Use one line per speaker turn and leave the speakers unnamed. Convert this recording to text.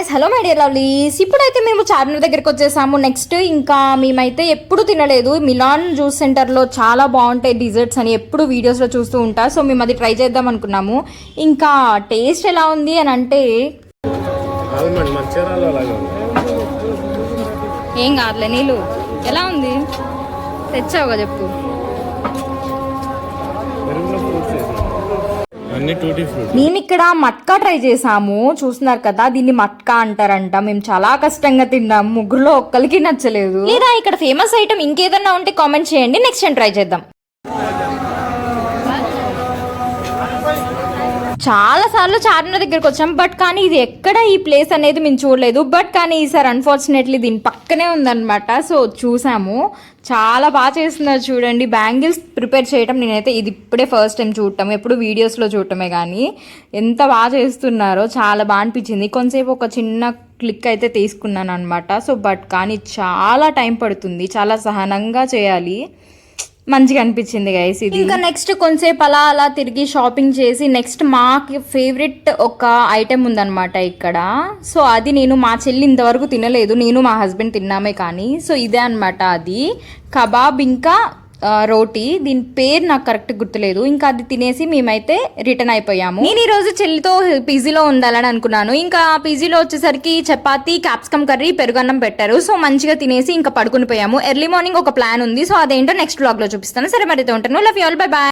Guys, hello my dear lovelies. ఇప్పుడైతే మేము చార్మినార్ దగ్గరికి వచ్చేసాము. నెక్స్ట్ ఇంకా మేమైతే ఎప్పుడు తినలేదు. మిలాన్ జ్యూస్ సెంటర్లో చాలా బాగుంటాయి డిజర్ట్స్ అని ఎప్పుడు వీడియోస్లో చూస్తూ ఉంటా. సో మేము అది ట్రై చేద్దాం అనుకున్నాము. ఇంకా టేస్ట్ ఎలా ఉంది అని అంటే ఏం కాదులే. నీళ్ళు ఎలా ఉంది తెచ్చావుగా చెప్పు. మేము ఇక్కడ మట్కా ట్రై చేసాము. చూస్తున్నారు కదా, దీన్ని మట్కా అంటారంట. మేము చాలా కష్టంగా తిన్నాము. ముగ్గురులో ఒక్కరికి నచ్చలేదు. లేదా ఇక్కడ ఫేమస్ ఐటమ్ ఇంకేదన్నా ఉంటే కామెంట్ చేయండి, నెక్స్ట్ టైం ట్రై చేద్దాం. చాలా సార్లు చార్మినార్ దగ్గరికి వచ్చాం, బట్ కానీ ఇది ఎక్కడ ఈ ప్లేస్ అనేది మేము చూడలేదు. బట్ కానీ ఈసారి అన్ఫార్చునేట్లీ దీని పక్కనే ఉందన్నమాట. సో చూసాము, చాలా బాగా చేస్తున్నారు చూడండి. బ్యాంగిల్స్ ప్రిపేర్ చేయటం నేనైతే ఇది ఇప్పుడే ఫస్ట్ టైం చూడటం, ఎప్పుడు వీడియోస్లో చూడటమే కానీ ఎంత బాగా చేస్తున్నారో చాలా బాగా అనిపించింది. కొంతసేపు ఒక చిన్న క్లిక్ అయితే తీసుకున్నాను అనమాట. సో బట్ కానీ చాలా టైం పడుతుంది, చాలా సహనంగా చేయాలి. మంచిగా అనిపించింది గైస్ ఇది. ఇంకా నెక్స్ట్ కొంతసేపు అలా తిరిగి షాపింగ్ చేసి నెక్స్ట్ మాకు ఫేవరెట్ ఒక ఐటెం ఉందన్నమాట ఇక్కడ. సో అది నేను మా చెల్లి ఇంతవరకు తినలేదు, నేను మా హస్బెండ్ తిన్నామే కానీ. సో ఇదే అనమాట, అది కబాబ్ ఇంకా రోటీ. దీని పేరు నాకు కరెక్ట్ గుర్తులేదు. ఇంకా అది తినేసి మేమైతే రిటర్న్ అయిపోయాము. నేను ఈ రోజు చెల్లితో పీజీలో ఉండాలని అనుకున్నాను. ఇంకా పీజీలో వచ్చేసరికి చపాతీ, క్యాప్సికమ్ కర్రీ, పెరుగన్నం పెట్టారు. సో మంచిగా తినేసి ఇంకా పడుకుని పోయాము. ఎర్లీ మార్నింగ్ ఒక ప్లాన్ ఉంది. సో అదేంటో నెక్స్ట్ వ్లాగ్ లో చూపిస్తాను. సరే మరి అయితే ఉంటాను. Love you all, bye bye.